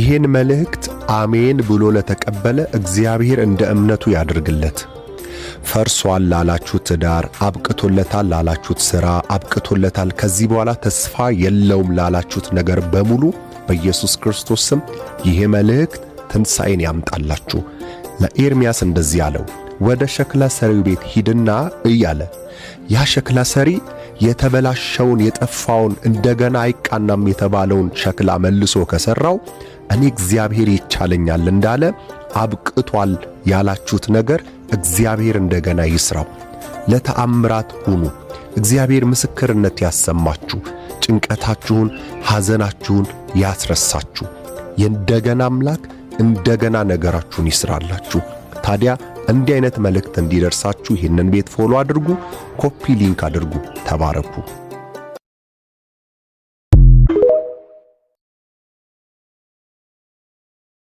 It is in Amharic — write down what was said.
ይህን መልእክት አሜን ብሎ ለተቀበለ እግዚአብሔር እንደ እምነቱ ያድርግለት። ፈርሷል ላላችሁት ትዳር አብቅቶለታል፣ ላላችሁት ሥራ አብቅቶለታል፣ ከዚህ በኋላ ተስፋ የለውም ላላችሁት ነገር በሙሉ በኢየሱስ ክርስቶስ ስም ይሄ መልእክት ትንሣኤን ያምጣላችሁ። ለኤርምያስ እንደዚህ አለው፣ ወደ ሸክላ ሰሪው ቤት ሂድና እያለ ያ ሸክላ ሰሪ የተበላሸውን የጠፋውን እንደገና አይቃናም የተባለውን ሸክላ መልሶ ከሰራው እኔ እግዚአብሔር ይቻለኛል እንዳለ አብቅቷል ያላችሁት ነገር እግዚአብሔር እንደገና ይስራው። ለተአምራት ሁኑ። እግዚአብሔር ምስክርነት ያሰማችሁ፣ ጭንቀታችሁን ሐዘናችሁን ያስረሳችሁ። የእንደገና አምላክ እንደገና ነገራችሁን ይስራላችሁ። ታዲያ እንዲህ አይነት መልእክት እንዲደርሳችሁ ይህንን ቤት ፎሎ አድርጉ፣ ኮፒ ሊንክ አድርጉ። ተባረኩ።